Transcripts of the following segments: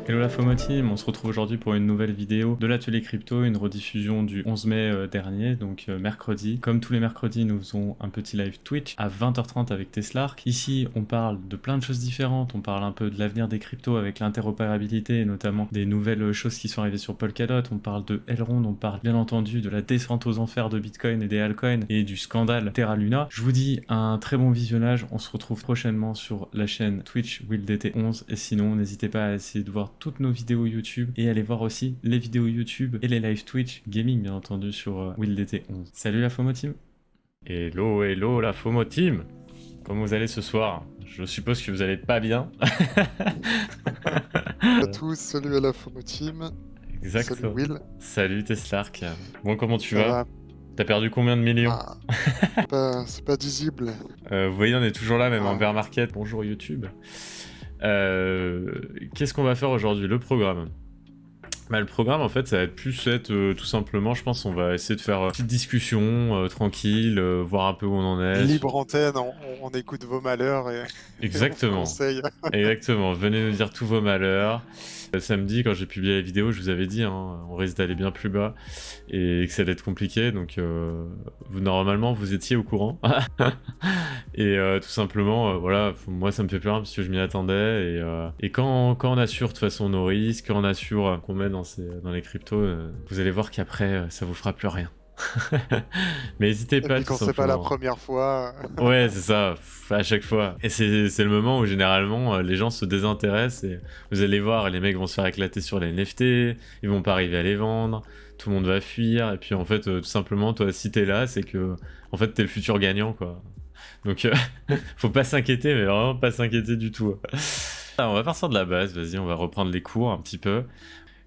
Hello la FOMO Team, on se retrouve aujourd'hui pour une nouvelle vidéo de l'atelier crypto, une rediffusion du 11 mai dernier, donc mercredi. Comme tous les mercredis, nous faisons un petit live Twitch à 20h30 avec Teslark. Ici, on parle de plein de choses différentes, on parle un peu de l'avenir des cryptos avec l'interopérabilité et notamment des nouvelles choses qui sont arrivées sur Polkadot, on parle de Elrond, on parle bien entendu de la descente aux enfers de Bitcoin et des altcoins et du scandale Terra Luna. Je vous dis un très bon visionnage, on se retrouve prochainement sur la chaîne Twitch WillDT11 et sinon n'hésitez pas à essayer de voir toutes nos vidéos YouTube et allez voir aussi les vidéos YouTube et les live Twitch gaming bien entendu sur WillDT11. Salut la FOMO Team. Hello, hello la FOMO Team. Comment vous allez ce soir? Je suppose que vous allez pas bien. Salut à tous, salut à la FOMO Team. Exactement. Salut Will. Salut Teslark. Bon, comment tu Ça vas? va. T'as perdu combien de millions? C'est pas visible. Vous voyez, on est toujours là, même en Ah. bear market. Bonjour YouTube. Qu'est-ce qu'on va faire aujourd'hui? Le programme. Le programme, en fait, ça va plus être tout simplement, je pense, on va essayer de faire une petite discussion tranquille, voir un peu où on en est. Libre antenne, on écoute vos malheurs et Exactement. on vous conseille. Exactement, venez nous dire tous vos malheurs. Samedi, quand j'ai publié la vidéo, je vous avais dit, hein, on risque d'aller bien plus bas et que ça allait être compliqué, donc normalement vous étiez au courant. Et tout simplement, voilà, moi ça me fait peur parce que je m'y attendais. Et quand on assure de toute façon nos risques, quand on assure qu'on met dans les cryptos, vous allez voir qu'après ça vous fera plus rien. Mais n'hésitez Et pas. puis quand c'est pas la première fois. Ouais, c'est ça, à chaque fois. Et c'est le moment où généralement les gens se désintéressent et vous allez voir, les mecs vont se faire éclater sur les NFT, ils vont pas arriver à les vendre, tout le monde va fuir, et puis en fait, tout simplement, toi, si t'es là, c'est que en fait, t'es le futur gagnant, quoi. Donc, faut pas s'inquiéter, mais vraiment pas s'inquiéter du tout. Alors, on va partir de la base, vas-y, on va reprendre les cours un petit peu.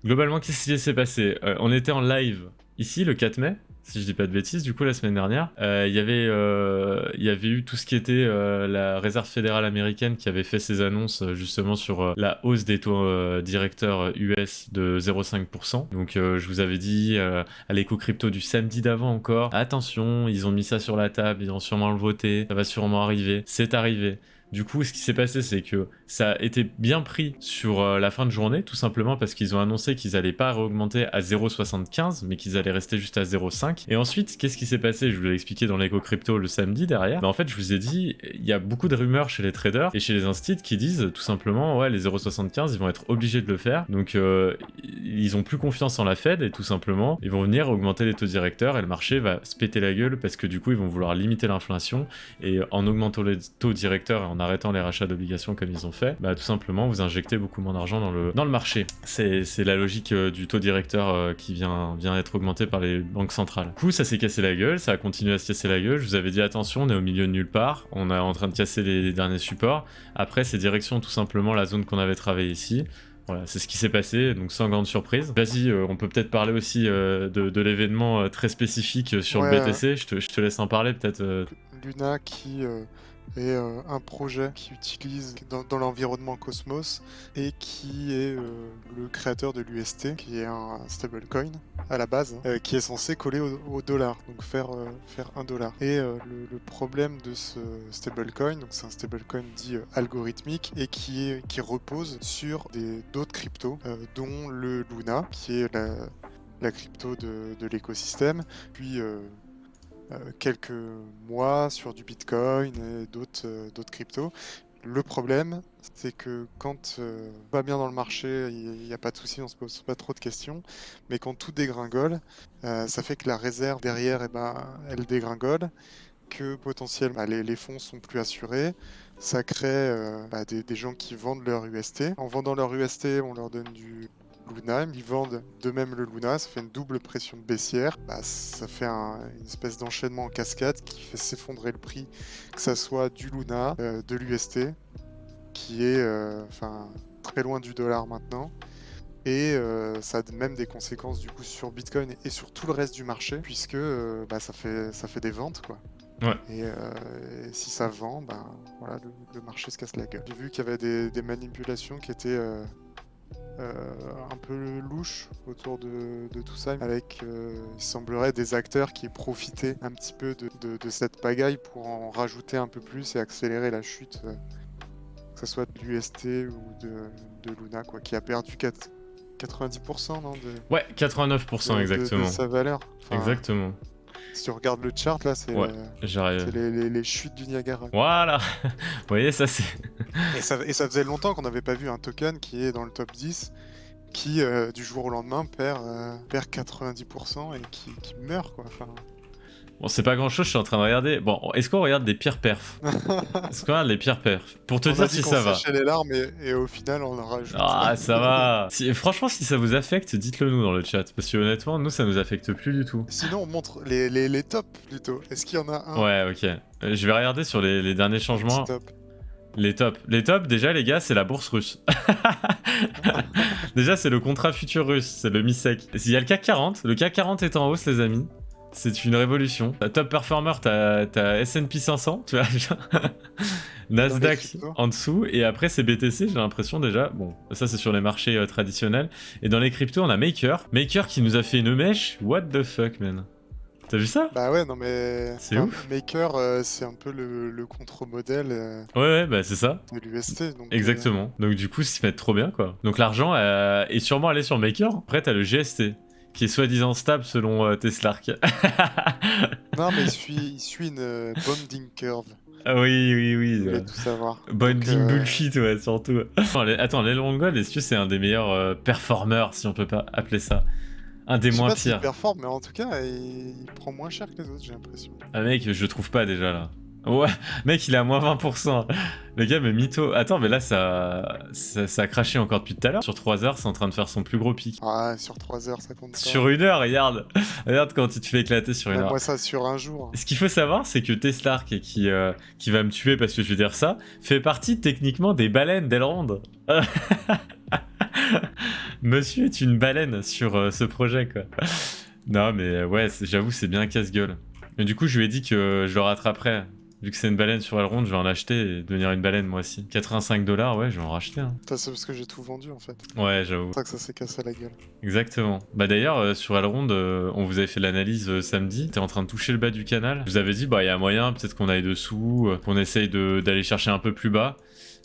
Globalement, qu'est-ce qui s'est passé? On était en live ici le 4 mai, si je dis pas de bêtises, du coup la semaine dernière. Il y avait eu tout ce qui était la Réserve fédérale américaine qui avait fait ses annonces justement sur la hausse des taux directeurs US de 0,5%. Donc je vous avais dit à l'éco crypto du samedi d'avant encore, attention, ils ont mis ça sur la table, ils ont sûrement le voté, ça va sûrement arriver, c'est arrivé. Du coup, ce qui s'est passé, c'est que ça a été bien pris sur la fin de journée, tout simplement parce qu'ils ont annoncé qu'ils n'allaient pas réaugmenter à 0,75, mais qu'ils allaient rester juste à 0,5. Et ensuite, qu'est-ce qui s'est passé? Je vous l'ai expliqué dans l'éco crypto le samedi derrière. Mais en fait, je vous ai dit, il y a beaucoup de rumeurs chez les traders et chez les instits qui disent tout simplement, ouais, les 0,75, ils vont être obligés de le faire. Donc, ils ont plus confiance en la Fed et tout simplement, ils vont venir augmenter les taux directeurs et le marché va se péter la gueule parce que du coup, ils vont vouloir limiter l'inflation et en augmentant les taux directeurs et en arrêtant les rachats d'obligations comme ils ont fait, bah tout simplement vous injectez beaucoup moins d'argent dans le marché. C'est la logique du taux directeur qui vient être augmenté par les banques centrales. Du coup ça s'est cassé la gueule, ça a continué à se casser la gueule, je vous avais dit attention, on est au milieu de nulle part, on est en train de casser les derniers supports, après c'est direction tout simplement la zone qu'on avait travaillé ici. Voilà, c'est ce qui s'est passé, donc sans grande surprise. Vas-y, on peut peut-être parler aussi de l'événement très spécifique sur le BTC, je te laisse en parler peut-être. Luna qui est un projet qui utilise dans l'environnement Cosmos et qui est le créateur de l'UST, qui est un stablecoin à la base, qui est censé coller au dollar, donc faire $1. Et le problème de ce stablecoin, donc c'est un stablecoin dit algorithmique et qui repose sur d'autres cryptos, dont le Luna, qui est la crypto de l'écosystème, puis quelques mois sur du Bitcoin et d'autres cryptos. Le problème, c'est que quand on va bien dans le marché, il n'y a pas de souci, on se pose pas trop de questions, mais quand tout dégringole, ça fait que la réserve derrière, elle dégringole, que potentiellement les fonds sont plus assurés, ça crée des gens qui vendent leur UST. En vendant leur UST, on leur donne du Luna, ils vendent de même le Luna, ça fait une double pression baissière, ça fait une espèce d'enchaînement en cascade qui fait s'effondrer le prix, que ça soit du Luna, de l'UST, qui est très loin du dollar maintenant, et ça a même des conséquences du coup sur Bitcoin et sur tout le reste du marché, puisque ça fait des ventes quoi. Ouais. Et si ça vend, voilà, le marché se casse la gueule. J'ai vu qu'il y avait des manipulations qui étaient un peu louche autour de tout ça, avec il semblerait des acteurs qui profitaient un petit peu de cette pagaille pour en rajouter un peu plus et accélérer la chute, que ce soit de l'UST ou de Luna, quoi, qui a perdu 90%, non, Ouais, 89% de exactement. sa valeur. Enfin, Exactement. si tu regardes le chart, là, c'est Ouais, j'arrive. c'est les chutes du Niagara. Voilà. Vous voyez, ça c'est... Et ça faisait longtemps qu'on n'avait pas vu un token qui est dans le top 10, qui du jour au lendemain perd 90% et qui meurt, quoi. Enfin, Bon, c'est pas grand chose, je suis en train de regarder. Bon, est-ce qu'on regarde des pires perfs? Est-ce qu'on regarde les pires perfs? Pour te on a dire dit si qu'on ça va. séchait les larmes et au final on en rajoute. Ah, ça va. Franchement, si ça vous affecte, dites-le nous dans le chat. Parce que honnêtement, nous, ça nous affecte plus du tout. Sinon on montre les tops plutôt. Est-ce qu'il y en a un Ouais, ok. Je vais regarder sur les derniers changements. top? Les tops. Les tops, déjà, les gars, c'est la bourse russe. Déjà, c'est le contrat futur russe. C'est le MISEC. Il y a le CAC 40. Le CAC 40 est en hausse, les amis. C'est une révolution. Ta top performer, t'as S&P 500, tu vois. Nasdaq en dessous. Et après, c'est BTC, j'ai l'impression déjà. Bon, ça, c'est sur les marchés traditionnels. Et dans les cryptos, on a Maker. Maker qui nous a fait une mèche. What the fuck, man. T'as vu ça? Bah ouais, non mais... C'est ouf. Maker, c'est un peu le contre-modèle Ouais, bah c'est ça. de l'UST. Exactement. Donc du coup, ils se mettent trop bien, quoi. Donc l'argent est sûrement allé sur Maker. Après, t'as le GST, qui est soi-disant stable selon Teslark. Non mais il suit une bonding curve. Ah oui. Je voulais tout savoir. Bonding bullshit, ouais, surtout. Attends, l'Elrond Gold, est-ce que c'est un des meilleurs performeurs, si on peut pas appeler ça? Un des moins Je sais pas pires. s'il performe, mais en tout cas, il prend moins cher que les autres, j'ai l'impression. Ah mec, je le trouve pas déjà là. Ouais, mec, il est à moins 20%. Le gars, mais mytho. Attends, mais là, ça a craché encore depuis tout à l'heure. Sur 3 heures, c'est en train de faire son plus gros pic. Ah, sur 3 heures, ça compte pas. Sur 1 heure, regarde. Regarde quand tu te fais éclater sur 1 heure. Moi, ça sur un jour. Ce qu'il faut savoir, c'est que Teslark, qui va me tuer parce que je vais dire ça, fait partie techniquement des baleines d'Elrond. Monsieur est une baleine sur ce projet, quoi. Non, mais ouais, j'avoue, c'est bien casse-gueule. Mais du coup, je lui ai dit que je le rattraperais. Vu que c'est une baleine sur Elrond, je vais en acheter et devenir une baleine moi aussi. 85$, ouais, je vais en racheter. Hein. C'est parce que j'ai tout vendu en fait. Ouais, j'avoue. C'est ça que ça s'est cassé la gueule. Exactement. Bah d'ailleurs, sur Elrond, on vous avait fait l'analyse samedi. T'es en train de toucher le bas du canal. Je vous avais dit, bah il y a moyen, peut-être qu'on aille dessous, qu'on essaye d'aller chercher un peu plus bas.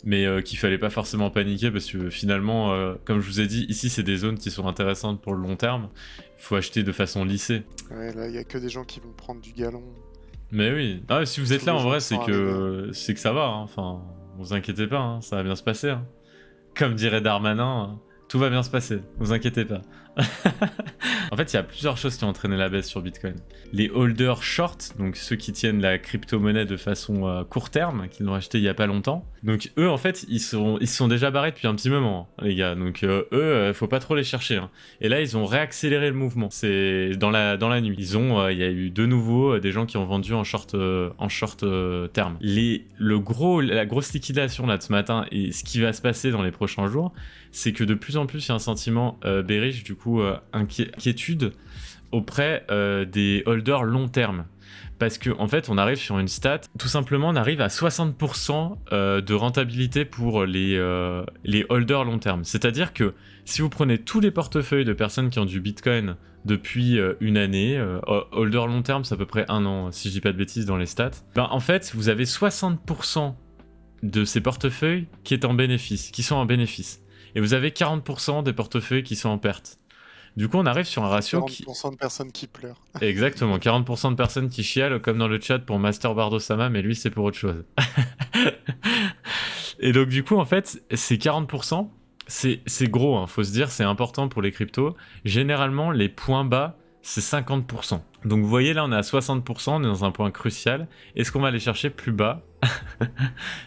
Mais qu'il fallait pas forcément paniquer parce que finalement, comme je vous ai dit, ici c'est des zones qui sont intéressantes pour le long terme. Il faut acheter de façon lissée. Ouais, là il y a que des gens qui vont prendre du galon. Mais oui. Ah, si vous êtes là en vrai, c'est que ça va. Hein. Enfin, vous inquiétez pas, hein. Ça va bien se passer. Hein. Comme dirait Darmanin, tout va bien se passer. Vous inquiétez pas. En fait, il y a plusieurs choses qui ont entraîné la baisse sur Bitcoin. Les holders short, donc ceux qui tiennent la crypto-monnaie de façon court terme, qui l'ont acheté il y a pas longtemps. Donc eux, en fait, ils se sont déjà barrés depuis un petit moment, hein, les gars. Donc eux, faut pas trop les chercher. Hein. Et là, ils ont réaccéléré le mouvement. C'est dans la nuit. Il y a eu de nouveau des gens qui ont vendu en short terme. La grosse liquidation là de ce matin et ce qui va se passer dans les prochains jours, c'est que de plus en plus, il y a un sentiment bearish, du coup, inquiétude auprès des holders long terme. Parce que en fait, on arrive sur une stat, tout simplement, on arrive à 60% de rentabilité pour les holders long terme. C'est-à-dire que si vous prenez tous les portefeuilles de personnes qui ont du Bitcoin depuis une année, holder long terme, c'est à peu près 1 an, si je dis pas de bêtises dans les stats, ben, en fait, vous avez 60% de ces portefeuilles qui sont en bénéfice. Et vous avez 40% des portefeuilles qui sont en perte. Du coup, on arrive sur un ratio 40% de personnes qui pleurent. Exactement, 40% de personnes qui chialent, comme dans le chat pour Master Bardosama, mais lui, c'est pour autre chose. Et donc, du coup, en fait, ces 40%, c'est gros, hein, faut se dire, c'est important pour les cryptos. Généralement, les points bas, c'est 50%. Donc, vous voyez, là, on est à 60%, on est dans un point crucial. Est-ce qu'on va aller chercher plus bas?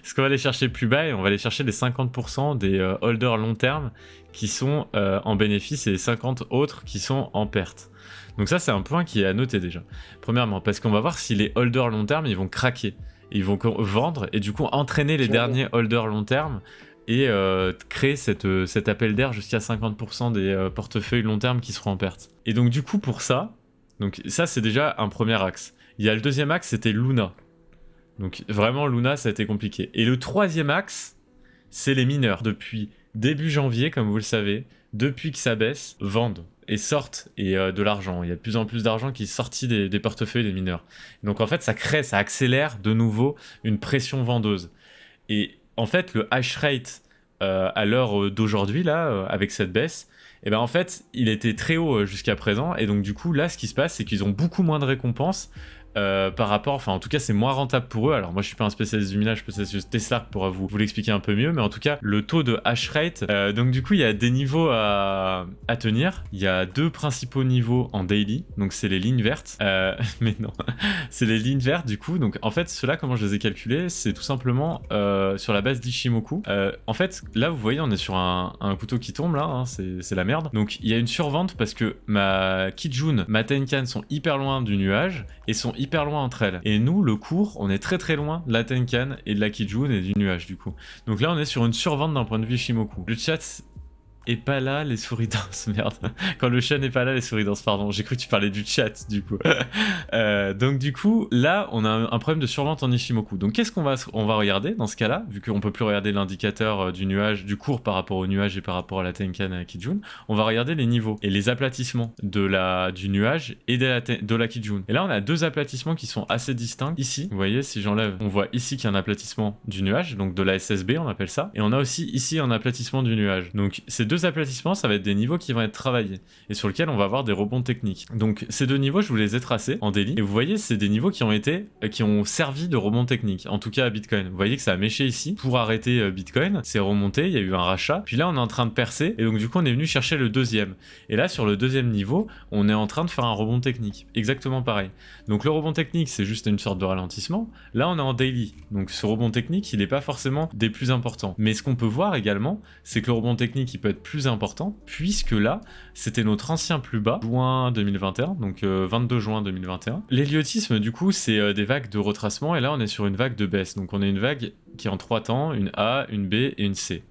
Est-ce qu'on va aller chercher plus bas et on va aller chercher les 50% des holders long terme qui sont en bénéfice et les 50 autres qui sont en perte. Donc ça, c'est un point qui est à noter déjà. Premièrement, parce qu'on va voir si les holders long terme, ils vont craquer. Ils vont vendre et du coup entraîner les derniers holders long terme et créer cet appel d'air jusqu'à 50% des portefeuilles long terme qui seront en perte. Et donc du coup, pour ça, c'est déjà un premier axe. Il y a le deuxième axe, c'était Luna. Donc vraiment, Luna, ça a été compliqué. Et le troisième axe, c'est les mineurs. Depuis début janvier, comme vous le savez, depuis que ça baisse, vendent et sortent de l'argent. Il y a de plus en plus d'argent qui est sorti des portefeuilles des mineurs. Donc en fait, ça accélère de nouveau une pression vendeuse. Et en fait, le hash rate à l'heure d'aujourd'hui, là, avec cette baisse, et ben en fait, il était très haut jusqu'à présent, et donc du coup, là, ce qui se passe, c'est qu'ils ont beaucoup moins de récompenses par rapport, enfin en tout cas c'est moins rentable pour eux. Alors moi je suis pas un spécialiste du minage, peut-être c'est Tesla qui pourra vous l'expliquer un peu mieux, mais en tout cas le taux de hash rate, donc du coup il y a des niveaux à tenir. Il y a 2 principaux niveaux en daily, donc c'est les lignes vertes, mais non, c'est les lignes vertes du coup. Donc en fait ceux-là, comment je les ai calculés, c'est tout simplement sur la base d'Ishimoku. En fait là vous voyez on est sur un couteau qui tombe là, hein, c'est la merde. Donc il y a une survente parce que ma Kijun, ma Tenkan sont hyper loin du nuage et sont hyper loin entre elles. Et nous, le cours, on est très très loin de la Tenkan et de la Kijun et du nuage du coup. Donc là, on est sur une survente d'un point de vue Ishimoku. Le chat est pas là, les souris dansent, merde. Quand le chat n'est pas là, les souris dansent, pardon. J'ai cru que tu parlais du chat, du coup. Donc du coup, là, on a un problème de survente en Ishimoku. Donc qu'est-ce qu'on va regarder dans ce cas-là, vu qu'on peut plus regarder l'indicateur du nuage, du cours par rapport au nuage et par rapport à la Tenkan et à la Kijun, on va regarder les niveaux et les aplatissements du nuage et de la Kijun. Et là, on a 2 aplatissements qui sont assez distincts. Ici, vous voyez, si j'enlève, on voit ici qu'il y a un aplatissement du nuage, donc de la SSB, on appelle ça. Et on a aussi ici un aplatissement du nuage. Donc ces 2 aplatissements, ça va être des niveaux qui vont être travaillés et sur lesquels on va avoir des rebonds techniques. Donc ces 2 niveaux, je vous les ai tracés en daily et vous voyez, c'est des niveaux qui ont servi de rebond technique, en tout cas à Bitcoin. Vous voyez que ça a méché ici pour arrêter Bitcoin, c'est remonté, il y a eu un rachat, puis là on est en train de percer et donc du coup on est venu chercher le deuxième. Et là sur le deuxième niveau, on est en train de faire un rebond technique, exactement pareil. Donc le rebond technique, c'est juste une sorte de ralentissement. Là on est en daily, donc ce rebond technique, il n'est pas forcément des plus importants. Mais ce qu'on peut voir également, c'est que le rebond technique, il peut être plus important, puisque là, c'était notre ancien plus bas, juin 2021, donc 22 juin 2021. L'héliotisme, du coup, c'est des vagues de retracement, et là, on est sur une vague de baisse. Donc on a une vague qui est en 3 temps, une A, une B et une C.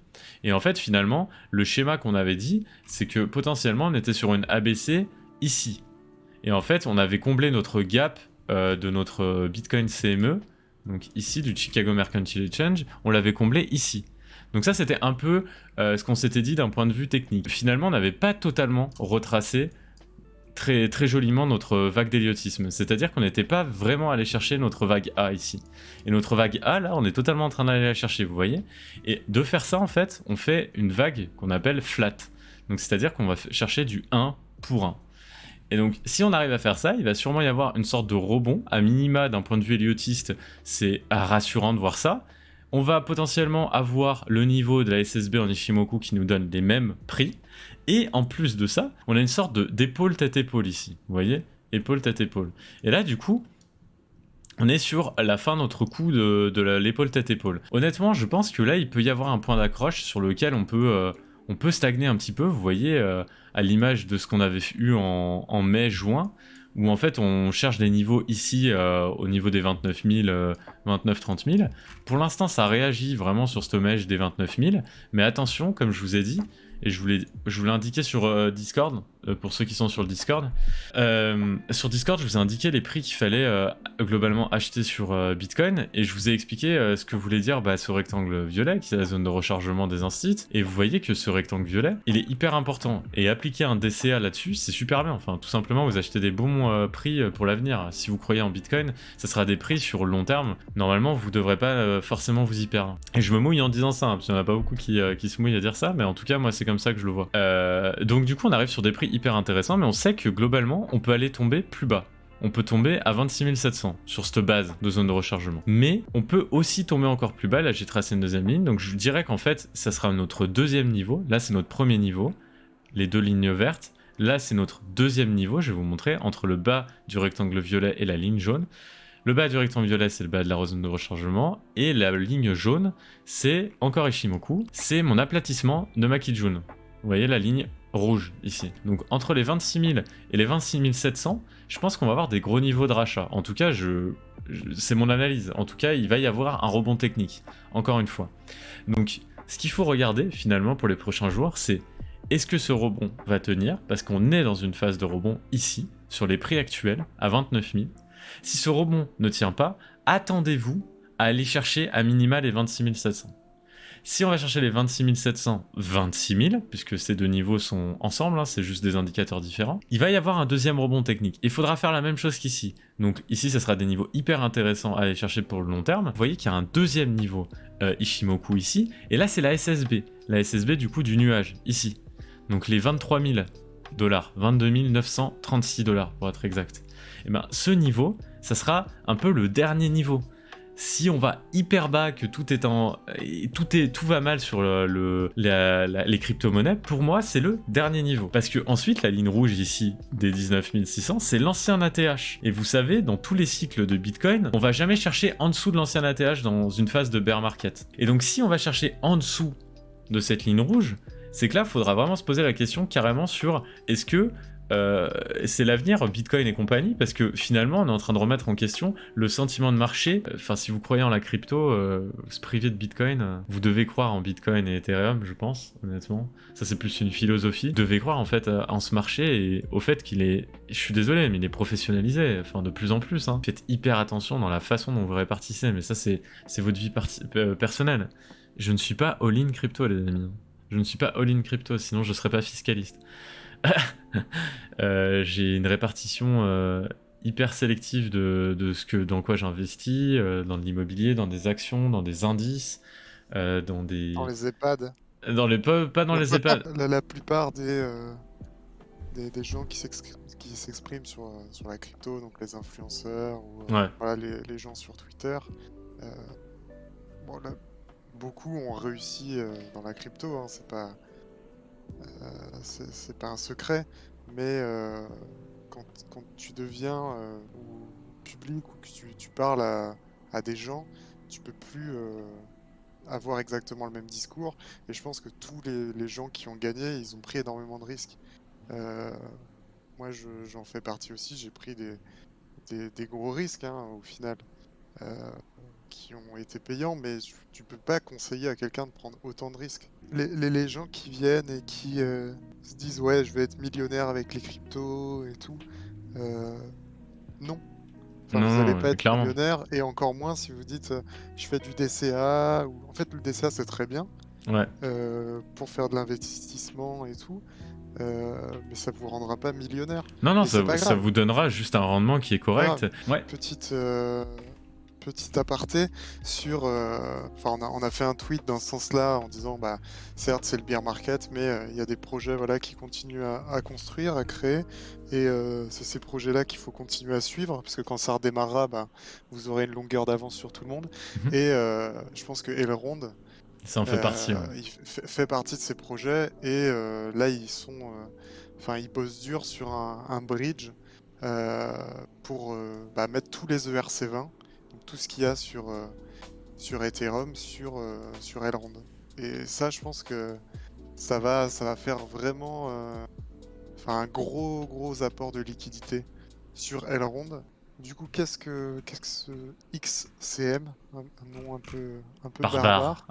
Et en fait, finalement, le schéma qu'on avait dit, c'est que potentiellement, on était sur une ABC ici. Et en fait, on avait comblé notre gap de notre Bitcoin CME, donc ici, du Chicago Mercantile Exchange, on l'avait comblé ici. Donc ça, c'était un peu ce qu'on s'était dit d'un point de vue technique. Finalement, on n'avait pas totalement retracé très, très joliment notre vague d'héliotisme. C'est-à-dire qu'on n'était pas vraiment allé chercher notre vague A ici. Et notre vague A, là, on est totalement en train d'aller la chercher, vous voyez. Et de faire ça, en fait, on fait une vague qu'on appelle flat. Donc c'est-à-dire qu'on va chercher du 1 pour 1. Et donc, si on arrive à faire ça, il va sûrement y avoir une sorte de rebond. À minima, d'un point de vue héliotiste, c'est rassurant de voir ça. On va potentiellement avoir le niveau de la SSB en Ishimoku qui nous donne les mêmes prix. Et en plus de ça, on a une sorte d'épaule tête-épaule ici. Vous voyez ? Épaule tête-épaule. Et là, du coup, on est sur la fin de notre coup de l'épaule tête-épaule. Honnêtement, je pense que là, il peut y avoir un point d'accroche sur lequel on peut stagner un petit peu. Vous voyez, à l'image de ce qu'on avait eu en mai-juin, où en fait on cherche des niveaux ici au niveau des 29 000, 29-30 000. Pour l'instant ça réagit vraiment sur ce mèche des 29 000, mais attention, comme je vous ai dit, et je vous l'ai indiqué sur Discord, pour ceux qui sont sur le Discord. Sur Discord, je vous ai indiqué les prix qu'il fallait globalement acheter sur Bitcoin, et je vous ai expliqué ce que voulait dire ce rectangle violet, qui est la zone de rechargement des instituts, et vous voyez que ce rectangle violet, il est hyper important, et appliquer un DCA là-dessus, c'est super bien. Enfin, tout simplement, vous achetez des bons prix pour l'avenir. Si vous croyez en Bitcoin, ça sera des prix sur le long terme. Normalement, vous devrez pas forcément vous y perdre. Et je me mouille en disant ça, parce qu'il n'y en a pas beaucoup qui se mouillent à dire ça, mais en tout cas, moi, c'est comme ça que je le vois. Donc du coup, on arrive sur des prix hyper intéressants, mais on sait que globalement, on peut aller tomber plus bas. On peut tomber à 26 700 sur cette base de zone de rechargement. Mais on peut aussi tomber encore plus bas. Là, j'ai tracé une deuxième ligne, donc je dirais qu'en fait, ça sera notre deuxième niveau. Là, c'est notre premier niveau, les 2 lignes vertes. Là, c'est notre deuxième niveau, je vais vous montrer, entre le bas du rectangle violet et la ligne jaune. Le bas du rectangle violet, c'est le bas de la zone de rechargement, et la ligne jaune, c'est encore Ishimoku, c'est mon aplatissement de ma Kijun. Vous voyez la ligne rouge ici. Donc entre les 26 000 et les 26 700, je pense qu'on va avoir des gros niveaux de rachat. En tout cas, c'est mon analyse. En tout cas, il va y avoir un rebond technique, encore une fois. Donc, ce qu'il faut regarder finalement pour les prochains jours, c'est est-ce que ce rebond va tenir? Parce qu'on est dans une phase de rebond ici, sur les prix actuels, à 29 000. Si ce rebond ne tient pas, attendez-vous à aller chercher à minima les 26 700. Si on va chercher les 26 700, 26 000, puisque ces deux niveaux sont ensemble, hein, c'est juste des indicateurs différents, il va y avoir un deuxième rebond technique. Il faudra faire la même chose qu'ici. Donc ici, ça sera des niveaux hyper intéressants à aller chercher pour le long terme. Vous voyez qu'il y a un deuxième niveau Ishimoku ici, et là c'est la SSB. La SSB du coup du nuage, ici. Donc les 23 000 $, 22 936 $ pour être exact. Et ben ce niveau, ça sera un peu le dernier niveau. Si on va hyper bas, que tout va mal sur les crypto-monnaies, pour moi c'est le dernier niveau. Parce que ensuite la ligne rouge ici des 19 600, c'est l'ancien ATH. Et vous savez, dans tous les cycles de Bitcoin, on va jamais chercher en dessous de l'ancien ATH dans une phase de bear market. Et donc si on va chercher en dessous de cette ligne rouge, c'est que là, il faudra vraiment se poser la question carrément sur est-ce que c'est l'avenir Bitcoin et compagnie, parce que finalement on est en train de remettre en question le sentiment de marché. Enfin, si vous croyez en la crypto, se priver de Bitcoin, vous devez croire en Bitcoin et Ethereum, je pense, honnêtement. Ça c'est plus une philosophie. Vous devez croire en fait en ce marché et au fait qu'il est, je suis désolé, mais il est professionnalisé, enfin de plus en plus. Hein. Faites hyper attention dans la façon dont vous répartissez, mais ça c'est votre vie personnelle. Je ne suis pas all-in crypto, les amis. Je ne suis pas all-in crypto, sinon je serais pas fiscaliste. J'ai une répartition hyper sélective de dans quoi j'investis, dans de l'immobilier, dans des actions, dans des indices, dans les EHPAD. Pas dans les EHPAD. La plupart des gens qui s'expriment sur la crypto, donc les influenceurs ou voilà, les gens sur Twitter, bon, là, beaucoup ont réussi dans la crypto, hein, c'est pas un secret, mais quand tu deviens public ou que tu parles à des gens, tu peux plus avoir exactement le même discours, et je pense que tous les gens qui ont gagné, ils ont pris énormément de risques. Moi j'en fais partie aussi, j'ai pris des gros risques, hein, au final, qui ont été payants, mais tu peux pas conseiller à quelqu'un de prendre autant de risques. Les gens qui viennent et qui se disent ouais, je vais être millionnaire avec les cryptos et tout, non. Enfin, non, vous n'allez pas être clairement. millionnaire, et encore moins si vous dites je fais du DCA, ou en fait le DCA c'est très bien, Ouais. pour faire de l'investissement et tout, mais ça vous rendra pas millionnaire. Non, Et c'est pas ça grave. vous donnera juste un rendement qui est correct. Ouais. Petit aparté sur... Enfin, on a fait un tweet dans ce sens-là en disant, bah, certes, c'est le bear market, mais il y a des projets, voilà, qui continuent à construire, à créer, et c'est ces projets-là qu'il faut continuer à suivre, parce que quand ça redémarrera, bah, vous aurez une longueur d'avance sur tout le monde. Et je pense que Elrond, ça en fait partie. Ouais. il fait partie de ces projets, et là, ils bossent dur sur un bridge pour mettre tous les ERC20, tout ce qu'il y a sur Ethereum, sur Elrond. Et ça, je pense que ça va faire vraiment un gros apport de liquidité sur Elrond. Du coup, qu'est-ce que ce XCM, un nom un peu barbare,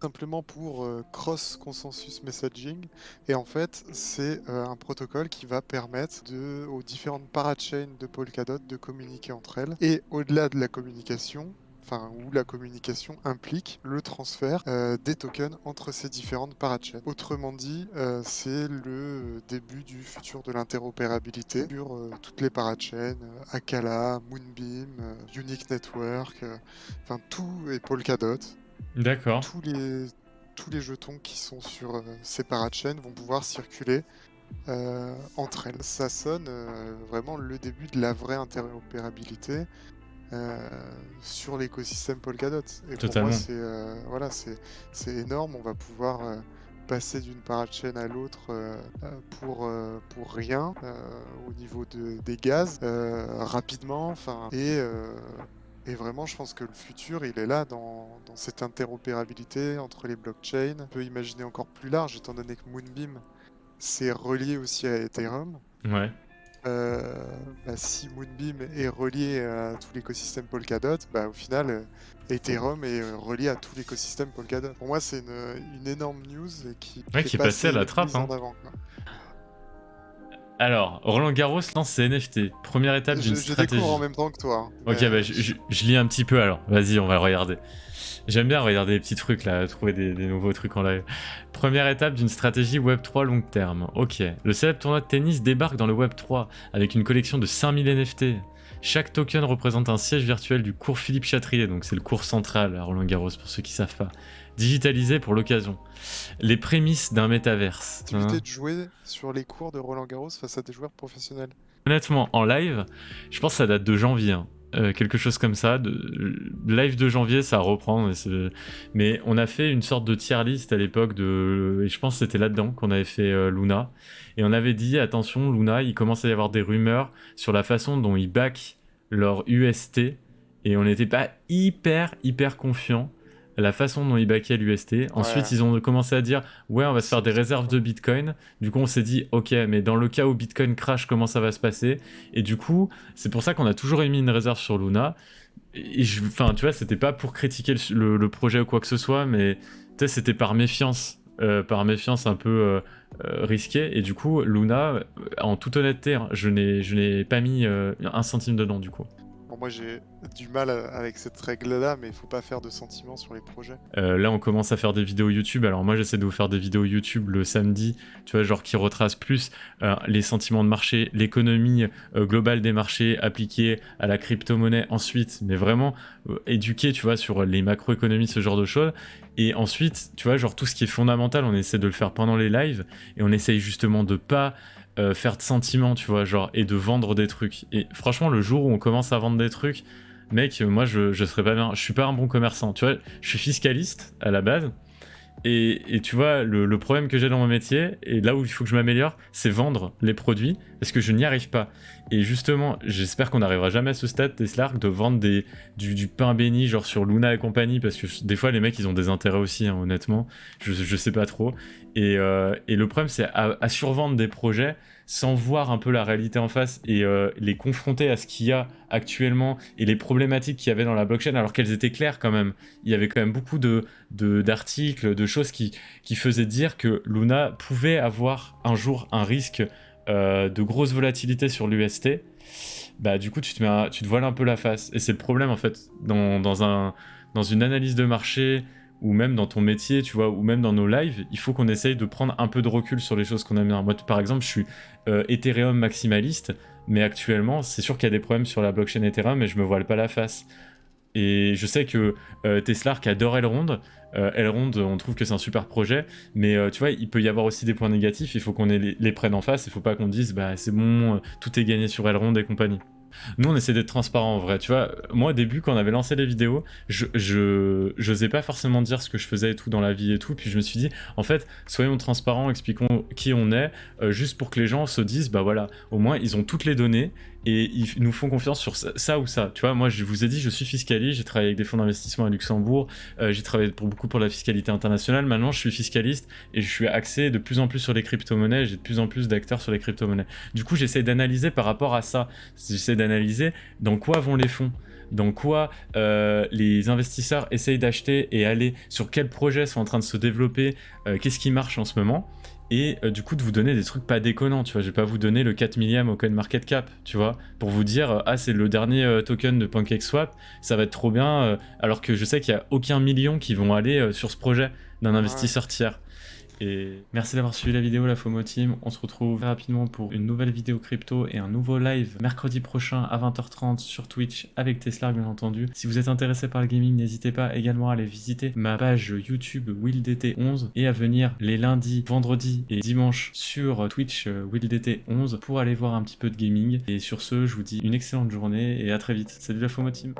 simplement pour Cross Consensus Messaging. Et en fait, c'est un protocole qui va permettre aux différentes parachains de Polkadot de communiquer entre elles. Et au-delà de la communication, où la communication implique le transfert des tokens entre ces différentes parachains. Autrement dit, c'est le début du futur de l'interopérabilité sur toutes les parachains, Akala, Moonbeam, Unique Network, tout est Polkadot. D'accord. Tous les jetons qui sont sur ces parachains vont pouvoir circuler entre elles. Ça sonne vraiment le début de la vraie interopérabilité sur l'écosystème Polkadot. Et Totalement. Pour moi, c'est énorme. On va pouvoir passer d'une parachain à l'autre pour rien au niveau des gaz rapidement. Et vraiment, je pense que le futur, il est là dans cette interopérabilité entre les blockchains. On peut imaginer encore plus large, étant donné que Moonbeam, c'est relié aussi à Ethereum. Ouais. Si Moonbeam est relié à tout l'écosystème Polkadot, au final, Ethereum est relié à tout l'écosystème Polkadot. Pour moi, c'est une énorme news qui est passée à la trappe. En avant, quoi. Alors, Roland Garros lance ses NFT. Première étape d'une stratégie. Je découvre en même temps que toi. Ok, je lis un petit peu alors. Vas-y, on va regarder. J'aime bien regarder des petits trucs là, trouver des nouveaux trucs en live. Première étape d'une stratégie Web3 long terme. Ok. Le célèbre tournoi de tennis débarque dans le Web3 avec une collection de 5000 NFT. Chaque token représente un siège virtuel du cours Philippe Chatrier, donc c'est le cours central à Roland-Garros pour ceux qui savent pas, digitalisé pour l'occasion. Les prémices d'un métaverse. Possibilité de jouer sur les cours de Roland-Garros face à des joueurs professionnels. Honnêtement, en live, je pense que ça date de janvier. Quelque chose comme ça. Live de janvier, ça reprend. Mais on a fait une sorte de tier list à l'époque et je pense que c'était là-dedans qu'on avait fait Luna. Et on avait dit, attention, Luna, il commence à y avoir des rumeurs sur la façon dont ils back leur UST. Et on n'était pas hyper confiant la façon dont ils backaient l'UST. Ensuite, ils ont commencé à dire ouais, on va se faire des réserves de Bitcoin. Du coup, on s'est dit ok, mais dans le cas où Bitcoin crash, comment ça va se passer? Et du coup, c'est pour ça qu'on a toujours émis une réserve sur Luna. Et enfin, tu vois, c'était pas pour critiquer le projet ou quoi que ce soit, mais c'était par méfiance. Par méfiance un peu risquée. Et du coup, Luna, en toute honnêteté, je n'ai pas mis un centime dedans, du coup. Bon, moi j'ai du mal avec cette règle-là, mais il faut pas faire de sentiments sur les projets. Là, on commence à faire des vidéos YouTube. Alors moi, j'essaie de vous faire des vidéos YouTube le samedi, tu vois, genre qui retracent plus les sentiments de marché, l'économie globale des marchés appliquée à la crypto-monnaie ensuite, mais vraiment éduquer, tu vois, sur les macroéconomies, ce genre de choses. Et ensuite, tu vois, genre tout ce qui est fondamental, on essaie de le faire pendant les lives et on essaye justement de pas faire de sentiments, tu vois, genre, et de vendre des trucs. Et franchement, le jour où on commence à vendre des trucs, mec, moi, je serais pas bien. Je suis pas un bon commerçant, tu vois. Je suis fiscaliste à la base. Et tu vois, le problème que j'ai dans mon métier, et là où il faut que je m'améliore, c'est vendre les produits, parce que je n'y arrive pas. Et justement, j'espère qu'on n'arrivera jamais à ce stade, Tesla, de vendre du pain béni, genre sur Luna et compagnie, parce que des fois, les mecs, ils ont des intérêts aussi, hein, honnêtement. Je sais pas trop. Et le problème, c'est à survendre des projets sans voir un peu la réalité en face et les confronter à ce qu'il y a actuellement et les problématiques qu'il y avait dans la blockchain, alors qu'elles étaient claires quand même. Il y avait quand même beaucoup d'articles, de choses qui faisaient dire que Luna pouvait avoir un jour un risque de grosse volatilité sur l'UST. Bah du coup tu te voiles un peu la face. Et c'est le problème en fait dans une analyse de marché ou même dans ton métier, tu vois, ou même dans nos lives, il faut qu'on essaye de prendre un peu de recul sur les choses qu'on aime bien. Moi, par exemple, je suis Ethereum maximaliste, mais actuellement, c'est sûr qu'il y a des problèmes sur la blockchain Ethereum, mais je me voile pas la face. Et je sais que Tesla qui adore Elrond, on trouve que c'est un super projet, mais tu vois, il peut y avoir aussi des points négatifs, il faut qu'on les prenne en face, il faut pas qu'on dise, bah c'est bon, tout est gagné sur Elrond et compagnie. Nous, on essaie d'être transparent en vrai. Tu vois, moi, au début, quand on avait lancé les vidéos, je n'osais pas forcément dire ce que je faisais et tout dans la vie et tout. Puis je me suis dit, en fait, soyons transparents, expliquons qui on est, juste pour que les gens se disent, bah voilà, au moins, ils ont toutes les données et ils nous font confiance sur ça ou ça. Tu vois, moi, je vous ai dit, je suis fiscaliste, j'ai travaillé avec des fonds d'investissement à Luxembourg, j'ai travaillé beaucoup pour la fiscalité internationale. Maintenant, je suis fiscaliste et je suis axé de plus en plus sur les crypto-monnaies. J'ai de plus en plus d'acteurs sur les crypto-monnaies. Du coup, j'essaie d'analyser par rapport à ça. J'essaie d'analyser dans quoi vont les fonds, dans quoi les investisseurs essayent d'acheter et aller, sur quels projets sont en train de se développer, qu'est-ce qui marche en ce moment. Et du coup de vous donner des trucs pas déconnants, tu vois, je vais pas vous donner le 4 millième au CoinMarketCap, tu vois, pour vous dire ah c'est le dernier token de PancakeSwap, ça va être trop bien, alors que je sais qu'il y a aucun million qui vont aller sur ce projet d'un investisseur tiers. Et merci d'avoir suivi la vidéo, la FOMO Team. On se retrouve rapidement pour une nouvelle vidéo crypto et un nouveau live mercredi prochain à 20h30 sur Twitch avec Tesla, bien entendu. Si vous êtes intéressé par le gaming, n'hésitez pas également à aller visiter ma page YouTube WillDT11 et à venir les lundis, vendredis et dimanches sur Twitch WillDT11 pour aller voir un petit peu de gaming. Et sur ce, je vous dis une excellente journée et à très vite. Salut la FOMO Team.